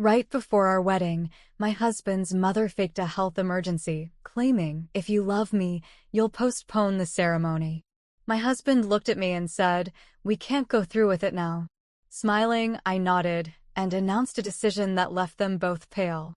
Right before our wedding, my husband's mother faked a health emergency, claiming, "If you love me, you'll postpone the ceremony." My husband looked at me and said, "We can't go through with it now." Smiling, I nodded and announced a decision that left them both pale.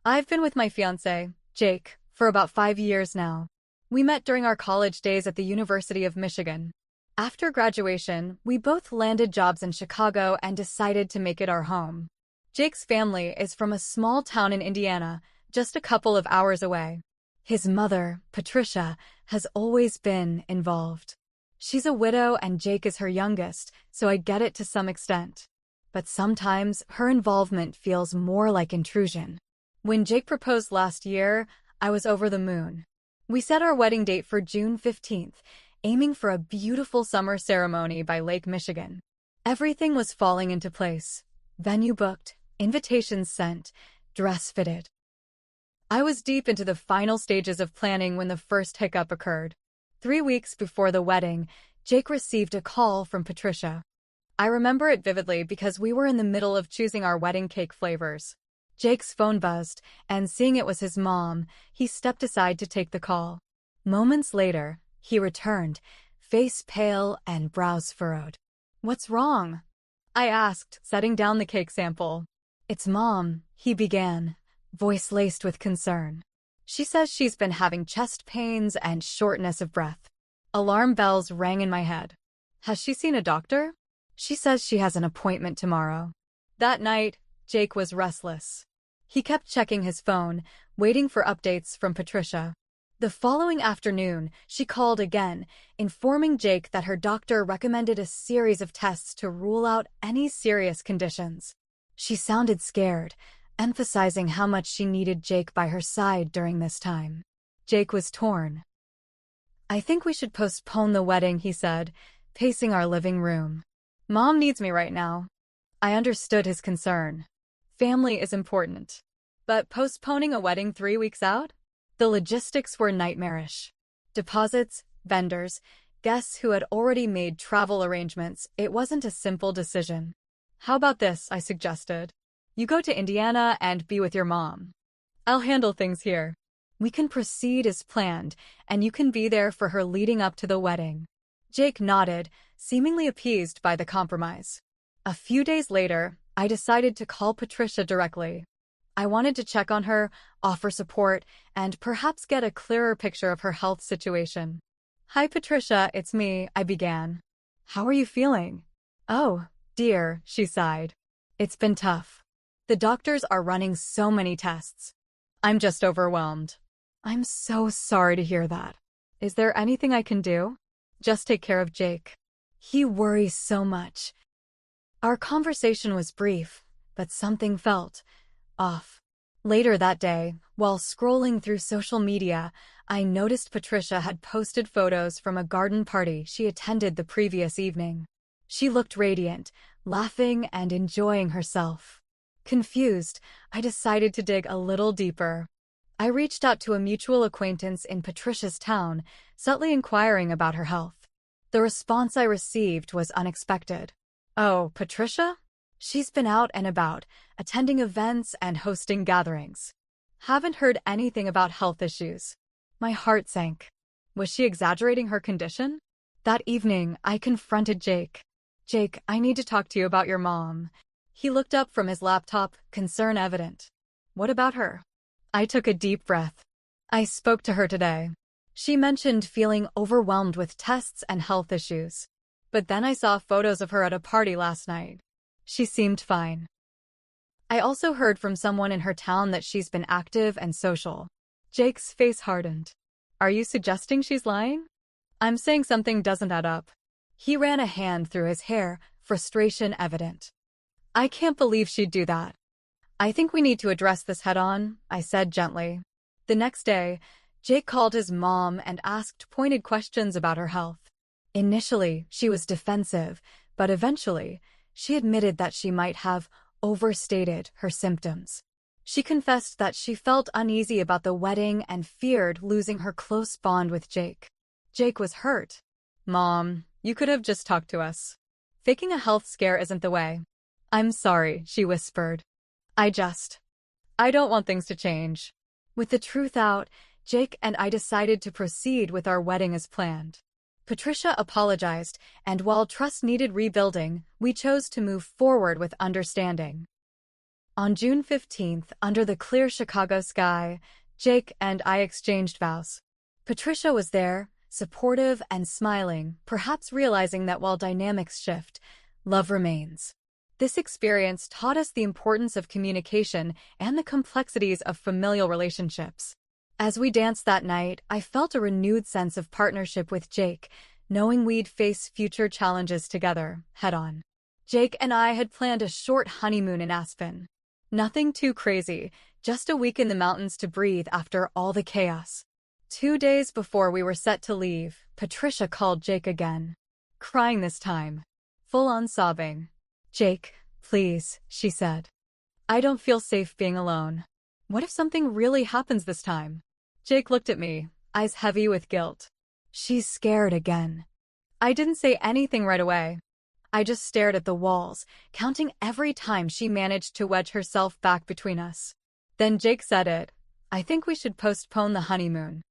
I've been with my fiancé, Jake, for about 5 years now. We met during our college days at the University of Michigan. After graduation, we both landed jobs in Chicago and decided to make it our home. Jake's family is from a small town in Indiana, just a couple of hours away. His mother, Patricia, has always been involved. She's a widow and Jake is her youngest, so I get it to some extent. But sometimes her involvement feels more like intrusion. When Jake proposed last year, I was over the moon. We set our wedding date for June 15th, aiming for a beautiful summer ceremony by Lake Michigan. Everything was falling into place. Venue booked, invitations sent, dress fitted. I was deep into the final stages of planning when the first hiccup occurred. 3 weeks before the wedding, Jake received a call from Patricia. I remember it vividly because we were in the middle of choosing our wedding cake flavors. Jake's phone buzzed, and seeing it was his mom, he stepped aside to take the call. Moments later, he returned, face pale and brows furrowed. "What's wrong?" I asked, setting down the cake sample. "It's Mom," he began, voice laced with concern. "She says she's been having chest pains and shortness of breath." Alarm bells rang in my head. "Has she seen a doctor?" "She says she has an appointment tomorrow." That night, Jake was restless. He kept checking his phone, waiting for updates from Patricia. The following afternoon, she called again, informing Jake that her doctor recommended a series of tests to rule out any serious conditions. She sounded scared, emphasizing how much she needed Jake by her side during this time. Jake was torn. "I think we should postpone the wedding," he said, pacing our living room. "Mom needs me right now." I understood his concern. Family is important. But postponing a wedding 3 weeks out? The logistics were nightmarish. Deposits, vendors, guests who had already made travel arrangements. It wasn't a simple decision. "How about this?" I suggested. "You go to Indiana and be with your mom. I'll handle things here. We can proceed as planned, and you can be there for her leading up to the wedding." Jake nodded, seemingly appeased by the compromise. A few days later, I decided to call Patricia directly. I wanted to check on her, offer support, and perhaps get a clearer picture of her health situation. "Hi Patricia, it's me," I began. "How are you feeling?" "Oh, dear," she sighed. "It's been tough. The doctors are running so many tests. I'm just overwhelmed." "I'm so sorry to hear that. Is there anything I can do?" "Just take care of Jake. He worries so much." Our conversation was brief, but something felt off. Later that day, while scrolling through social media, I noticed Patricia had posted photos from a garden party she attended the previous evening. She looked radiant, laughing and enjoying herself. Confused, I decided to dig a little deeper. I reached out to a mutual acquaintance in Patricia's town, subtly inquiring about her health. The response I received was unexpected. "Oh, Patricia? She's been out and about, attending events and hosting gatherings. Haven't heard anything about health issues." My heart sank. Was she exaggerating her condition? That evening, I confronted Jake. "Jake, I need to talk to you about your mom." He looked up from his laptop, concern evident. "What about her?" I took a deep breath. "I spoke to her today. She mentioned feeling overwhelmed with tests and health issues. But then I saw photos of her at a party last night. She seemed fine. I also heard from someone in her town that she's been active and social." Jake's face hardened. "Are you suggesting she's lying?" "I'm saying something doesn't add up." He ran a hand through his hair, frustration evident. "I can't believe she'd do that." "I think we need to address this head-on," I said gently. The next day, Jake called his mom and asked pointed questions about her health. Initially, she was defensive, but eventually, she admitted that she might have overstated her symptoms. She confessed that she felt uneasy about the wedding and feared losing her close bond with Jake. Jake was hurt. "Mom, you could have just talked to us. Faking a health scare isn't the way." "I'm sorry," she whispered. I just, I don't want things to change. With the truth out, Jake and I decided to proceed with our wedding as planned. Patricia apologized, and while trust needed rebuilding, we chose to move forward with understanding. On June 15th, under the clear Chicago sky, Jake and I exchanged vows. Patricia was there, supportive and smiling, perhaps realizing that while dynamics shift, love remains. This experience taught us the importance of communication and the complexities of familial relationships. As we danced that night, I felt a renewed sense of partnership with Jake, knowing we'd face future challenges together, head-on. Jake and I had planned a short honeymoon in Aspen. Nothing too crazy, just a week in the mountains to breathe after all the chaos. 2 days before we were set to leave, Patricia called Jake again. Crying this time. Full-on sobbing. "Jake, please," she said. "I don't feel safe being alone. What if something really happens this time?" Jake looked at me, eyes heavy with guilt. "She's scared again." I didn't say anything right away. I just stared at the walls, counting every time she managed to wedge herself back between us. Then Jake said it. "I think we should postpone the honeymoon."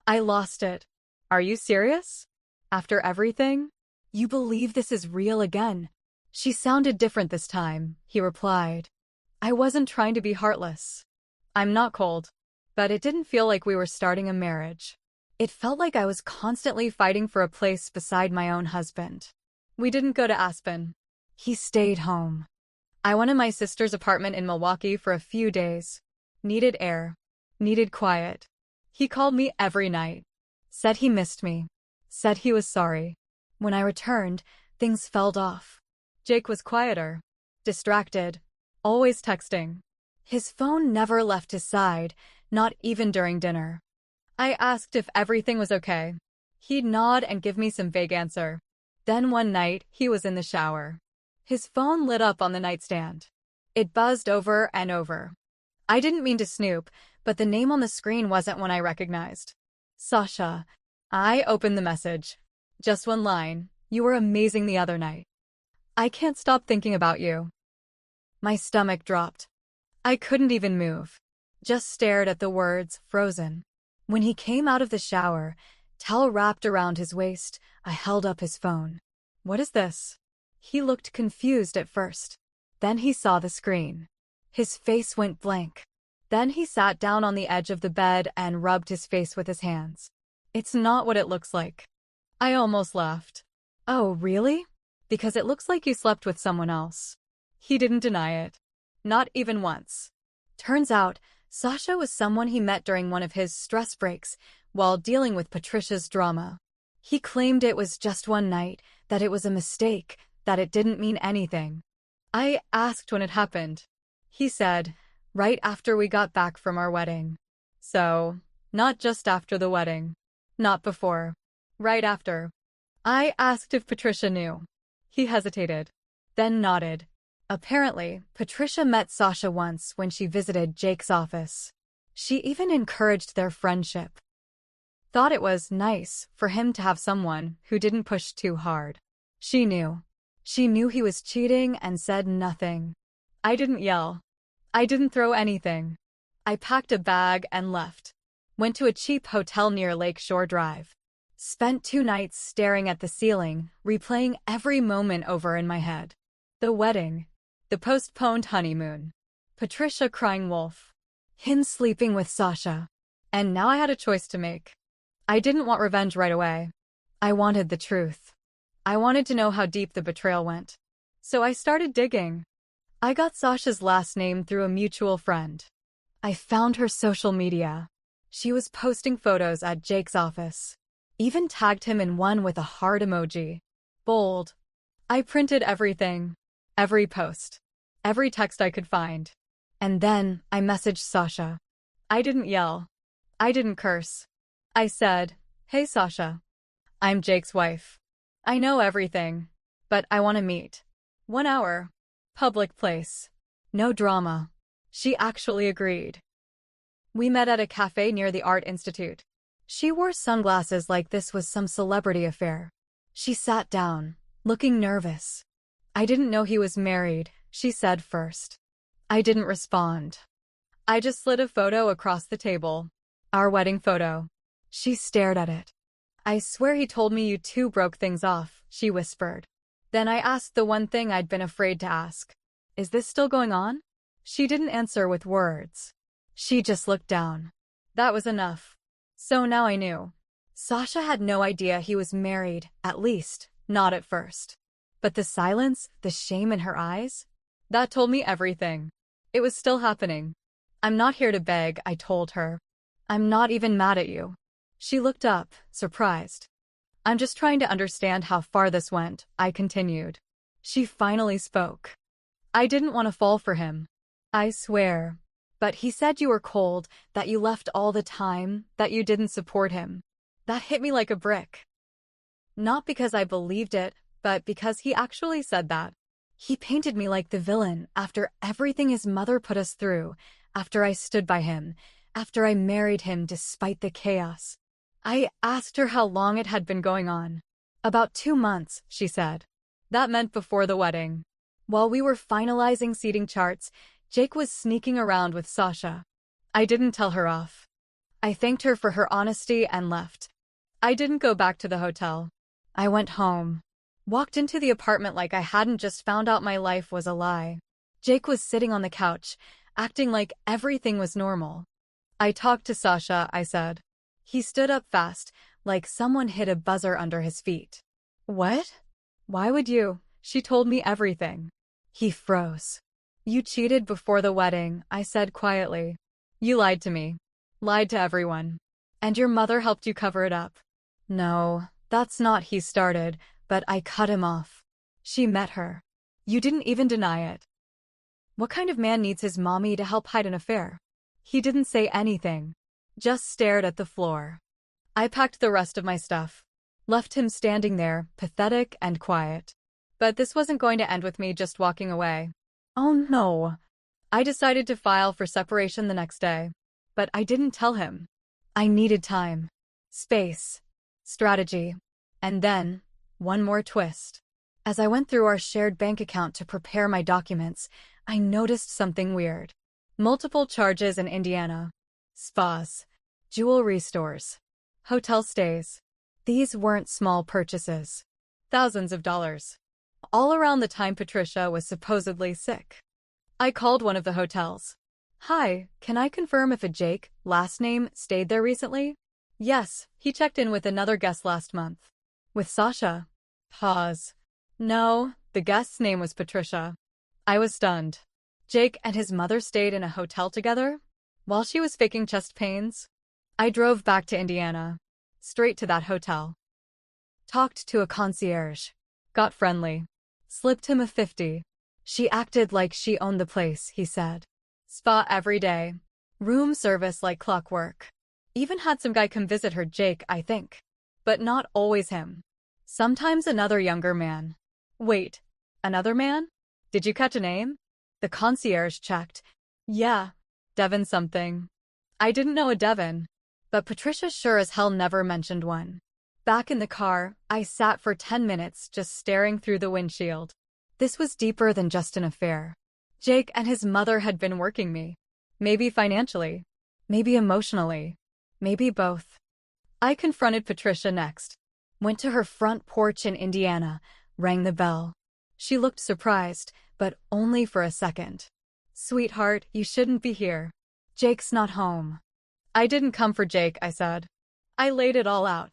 I lost it. "Are you serious? After everything? You believe this is real again?" She sounded different this time, he replied. "I wasn't trying to be heartless. I'm not cold." But it didn't feel like we were starting a marriage. It felt like I was constantly fighting for a place beside my own husband. We didn't go to Aspen. He stayed home. I went in my sister's apartment in Milwaukee for a few days. Needed air. Needed quiet. He called me every night. Said he missed me. Said he was sorry. When I returned, things fell off. Jake was quieter. Distracted. Always texting. His phone never left his side, not even during dinner. I asked if everything was okay. He'd nod and give me some vague answer. Then one night, he was in the shower. His phone lit up on the nightstand. It buzzed over and over. I didn't mean to snoop, but the name on the screen wasn't one I recognized. "Sasha." I opened the message. Just one line. "You were amazing the other night. I can't stop thinking about you." My stomach dropped. I couldn't even move. Just stared at the words, frozen. When he came out of the shower, towel wrapped around his waist, I held up his phone. "What is this?" He looked confused at first. Then he saw the screen. His face went blank. Then he sat down on the edge of the bed and rubbed his face with his hands. "It's not what it looks like." I almost laughed. "Oh, really? Because it looks like you slept with someone else." He didn't deny it. Not even once. Turns out, Sasha was someone he met during one of his stress breaks while dealing with Patricia's drama. He claimed it was just one night, that it was a mistake, that it didn't mean anything. I asked when it happened. He said, right after we got back from our wedding. So, not just after the wedding. Not before. Right after. I asked if Patricia knew. He hesitated. Then nodded. Apparently, Patricia met Sasha once when she visited Jake's office. She even encouraged their friendship. Thought it was nice for him to have someone who didn't push too hard. She knew. She knew he was cheating and said nothing. I didn't yell. I didn't throw anything. I packed a bag and left. Went to a cheap hotel near Lakeshore Drive. Spent 2 nights staring at the ceiling, replaying every moment over in my head. The wedding. The postponed honeymoon. Patricia crying wolf. Him sleeping with Sasha. And now I had a choice to make. I didn't want revenge right away. I wanted the truth. I wanted to know how deep the betrayal went. So I started digging. I got Sasha's last name through a mutual friend. I found her social media. She was posting photos at Jake's office. Even tagged him in one with a heart emoji. Bold. I printed everything. Every post. Every text I could find. And then I messaged Sasha. I didn't yell. I didn't curse. I said, "Hey Sasha. I'm Jake's wife. I know everything. But I want to meet. 1 hour. Public place. No drama." She actually agreed. We met at a cafe near the Art Institute. She wore sunglasses like this was some celebrity affair. She sat down, looking nervous. "I didn't know he was married," she said first. I didn't respond. I just slid a photo across the table. Our wedding photo. She stared at it. I swear he told me you two broke things off, she whispered. Then I asked the one thing I'd been afraid to ask. Is this still going on? She didn't answer with words. She just looked down. That was enough. So now I knew. Sasha had no idea he was married, at least, not at first. But the silence, the shame in her eyes, that told me everything. It was still happening. I'm not here to beg, I told her. I'm not even mad at you. She looked up, surprised. I'm just trying to understand how far this went, I continued. She finally spoke. I didn't want to fall for him. I swear. But he said you were cold, that you left all the time, that you didn't support him. That hit me like a brick. Not because I believed it, but because he actually said that. He painted me like the villain after everything his mother put us through, after I stood by him, after I married him despite the chaos. I asked her how long it had been going on. About 2 months, she said. That meant before the wedding. While we were finalizing seating charts, Jake was sneaking around with Sasha. I didn't tell her off. I thanked her for her honesty and left. I didn't go back to the hotel. I went home. Walked into the apartment like I hadn't just found out my life was a lie. Jake was sitting on the couch, acting like everything was normal. I talked to Sasha, I said. He stood up fast, like someone hit a buzzer under his feet. What? Why would you? She told me everything. He froze. You cheated before the wedding, I said quietly. You lied to me. Lied to everyone. And your mother helped you cover it up. No, that's not, he started, but I cut him off. She met her. You didn't even deny it. What kind of man needs his mommy to help hide an affair? He didn't say anything. Just stared at the floor. I packed the rest of my stuff. Left him standing there, pathetic and quiet. But this wasn't going to end with me just walking away. Oh no. I decided to file for separation the next day. But I didn't tell him. I needed time. Space. Strategy. And then, one more twist. As I went through our shared bank account to prepare my documents, I noticed something weird. Multiple charges in Indiana. Spas. Jewelry stores. Hotel stays. These weren't small purchases. Thousands of dollars. All around the time Patricia was supposedly sick. I called one of the hotels. Hi, can I confirm if a Jake, last name, stayed there recently? Yes, he checked in with another guest last month. With Sasha. Pause. No, the guest's name was Patricia. I was stunned. Jake and his mother stayed in a hotel together? While she was faking chest pains? I drove back to Indiana. Straight to that hotel. Talked to a concierge. Got friendly. Slipped him a 50. She acted like she owned the place, he said. Spa every day. Room service like clockwork. Even had some guy come visit her, Jake, I think. But not always him. Sometimes another younger man. Wait, another man? Did you catch a name? The concierge checked. Yeah, Devin something. I didn't know a Devin. But Patricia sure as hell never mentioned one. Back in the car, I sat for 10 minutes just staring through the windshield. This was deeper than just an affair. Jake and his mother had been working me. Maybe financially. Maybe emotionally. Maybe both. I confronted Patricia next. Went to her front porch in Indiana, rang the bell. She looked surprised, but only for a second. Sweetheart, you shouldn't be here. Jake's not home. I didn't come for Jake, I said. I laid it all out.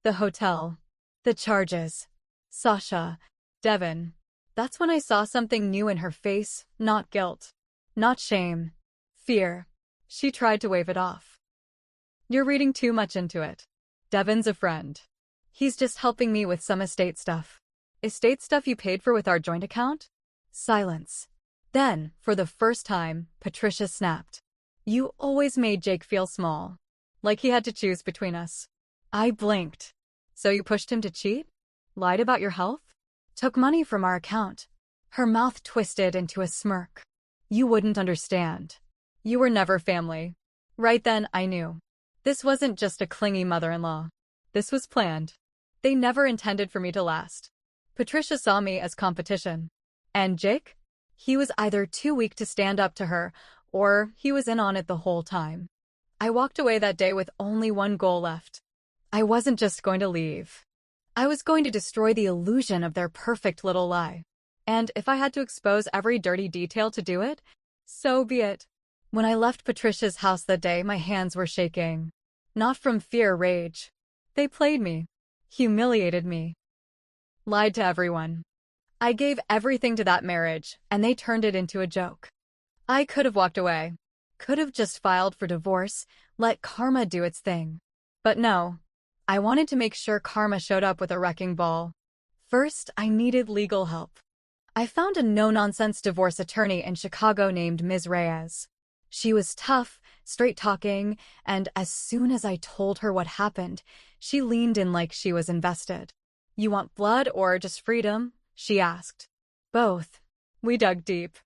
The hotel. The charges. Sasha. Devin. That's when I saw something new in her face, not guilt. Not shame. Fear. She tried to wave it off. You're reading too much into it. Devin's a friend. He's just helping me with some estate stuff. Estate stuff you paid for with our joint account? Silence. Then, for the first time, Patricia snapped. You always made Jake feel small. Like he had to choose between us. I blinked. So you pushed him to cheat? Lied about your health? Took money from our account. Her mouth twisted into a smirk. You wouldn't understand. You were never family. Right then, I knew. This wasn't just a clingy mother-in-law. This was planned. They never intended for me to last. Patricia saw me as competition. And Jake? He was either too weak to stand up to her, or he was in on it the whole time. I walked away that day with only one goal left. I wasn't just going to leave. I was going to destroy the illusion of their perfect little lie. And if I had to expose every dirty detail to do it, so be it. When I left Patricia's house that day, my hands were shaking. Not from fear or rage. They played me. Humiliated me. Lied to everyone. I gave everything to that marriage, and they turned it into a joke. I could have walked away. Could have just filed for divorce, let karma do its thing. But no. I wanted to make sure karma showed up with a wrecking ball. First, I needed legal help. I found a no-nonsense divorce attorney in Chicago named Ms. Reyes. She was tough, straight-talking, and as soon as I told her what happened, she leaned in like she was invested. "You want blood or just freedom?" she asked. "Both." We dug deep.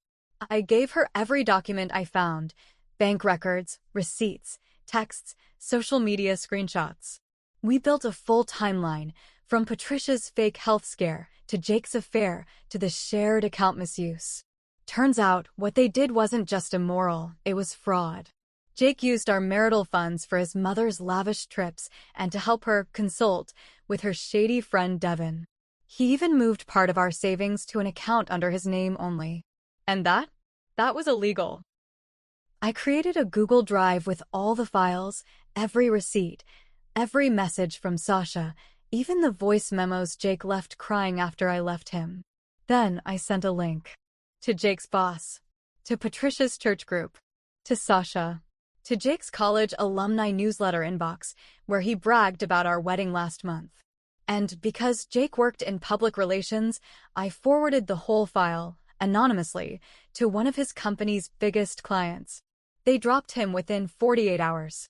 I gave her every document I found: bank records, receipts, texts, social media screenshots. We built a full timeline, from Patricia's fake health scare, to Jake's affair, to the shared account misuse. Turns out, what they did wasn't just immoral, it was fraud. Jake used our marital funds for his mother's lavish trips and to help her consult with her shady friend Devin. He even moved part of our savings to an account under his name only. And that was illegal. I created a Google Drive with all the files, every receipt, every message from Sasha, even the voice memos Jake left crying after I left him. Then I sent a link. To Jake's boss. To Patricia's church group. To Sasha. To Jake's college alumni newsletter inbox, where he bragged about our wedding last month. And because Jake worked in public relations, I forwarded the whole file, anonymously, to one of his company's biggest clients. They dropped him within 48 hours.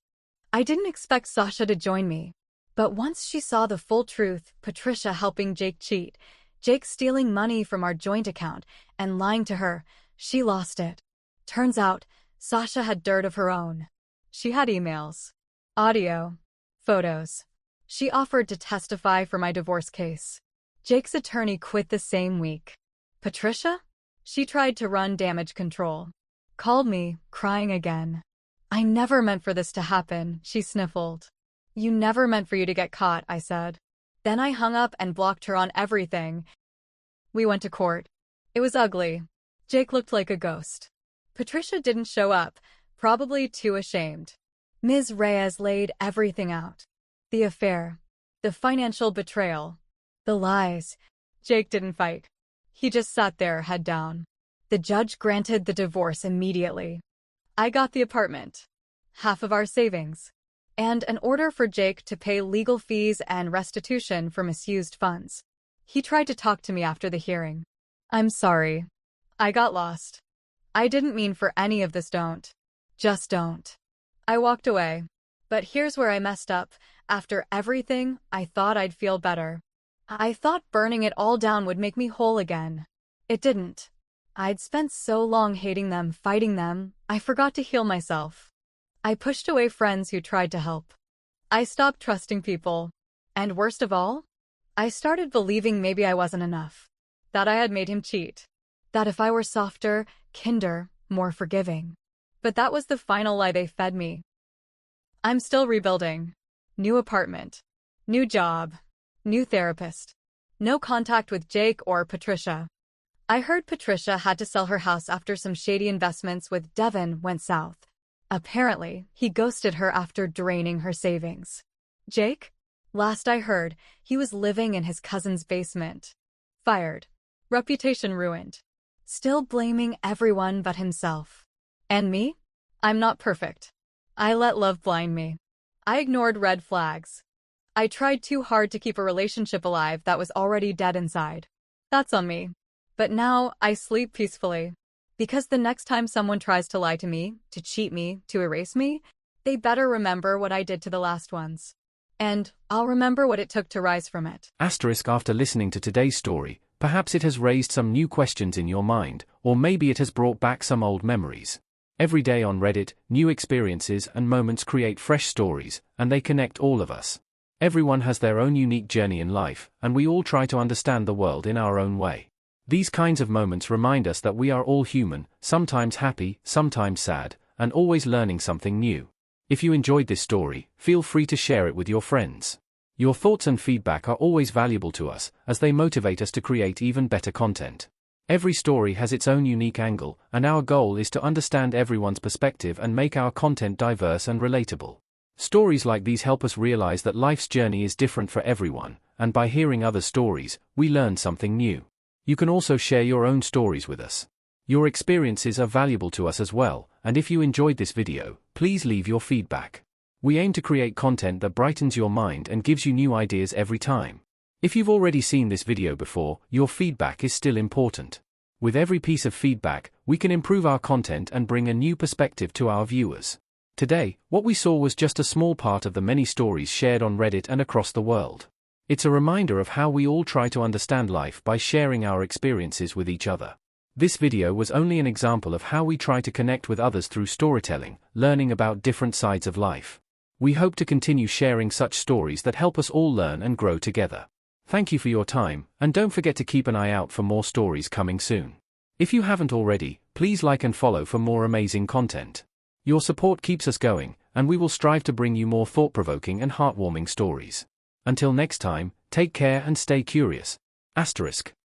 I didn't expect Sasha to join me. But once she saw the full truth, Patricia helping Jake cheat, Jake stealing money from our joint account, and lying to her, she lost it. Turns out, Sasha had dirt of her own. She had emails, audio, photos. She offered to testify for my divorce case. Jake's attorney quit the same week. Patricia? She tried to run damage control. Called me, crying again. "I never meant for this to happen," she sniffled. "You never meant for you to get caught," I said. Then I hung up and blocked her on everything. We went to court. It was ugly. Jake looked like a ghost. Patricia didn't show up, probably too ashamed. Ms. Reyes laid everything out. The affair. The financial betrayal. The lies. Jake didn't fight. He just sat there, head down. The judge granted the divorce immediately. I got the apartment, half of our savings, and an order for Jake to pay legal fees and restitution for misused funds. He tried to talk to me after the hearing. "I'm sorry. I got lost. I didn't mean for any of this, don't. Just don't." I walked away. But here's where I messed up. After everything, I thought I'd feel better. I thought burning it all down would make me whole again. It didn't. I'd spent so long hating them, fighting them, I forgot to heal myself. I pushed away friends who tried to help. I stopped trusting people. And worst of all, I started believing maybe I wasn't enough. That I had made him cheat. That if I were softer, kinder, more forgiving. But that was the final lie they fed me. I'm still rebuilding. New apartment. New job. New therapist. No contact with Jake or Patricia. I heard Patricia had to sell her house after some shady investments with Devin went south. Apparently, he ghosted her after draining her savings. Jake? Last I heard, he was living in his cousin's basement. Fired. Reputation ruined. Still blaming everyone but himself. And me? I'm not perfect. I let love blind me. I ignored red flags. I tried too hard to keep a relationship alive that was already dead inside. That's on me. But now I sleep peacefully. Because the next time someone tries to lie to me, to cheat me, to erase me, they better remember what I did to the last ones. And I'll remember what it took to rise from it. After listening to today's story, perhaps it has raised some new questions in your mind, or maybe it has brought back some old memories. Every day on Reddit, new experiences and moments create fresh stories, and they connect all of us. Everyone has their own unique journey in life, and we all try to understand the world in our own way. These kinds of moments remind us that we are all human, sometimes happy, sometimes sad, and always learning something new. If you enjoyed this story, feel free to share it with your friends. Your thoughts and feedback are always valuable to us, as they motivate us to create even better content. Every story has its own unique angle, and our goal is to understand everyone's perspective and make our content diverse and relatable. Stories like these help us realize that life's journey is different for everyone, and by hearing other stories, we learn something new. You can also share your own stories with us. Your experiences are valuable to us as well, and if you enjoyed this video, please leave your feedback. We aim to create content that brightens your mind and gives you new ideas every time. If you've already seen this video before, your feedback is still important. With every piece of feedback, we can improve our content and bring a new perspective to our viewers. Today, what we saw was just a small part of the many stories shared on Reddit and across the world. It's a reminder of how we all try to understand life by sharing our experiences with each other. This video was only an example of how we try to connect with others through storytelling, learning about different sides of life. We hope to continue sharing such stories that help us all learn and grow together. Thank you for your time, and don't forget to keep an eye out for more stories coming soon. If you haven't already, please like and follow for more amazing content. Your support keeps us going, and we will strive to bring you more thought-provoking and heartwarming stories. Until next time, take care and stay curious. **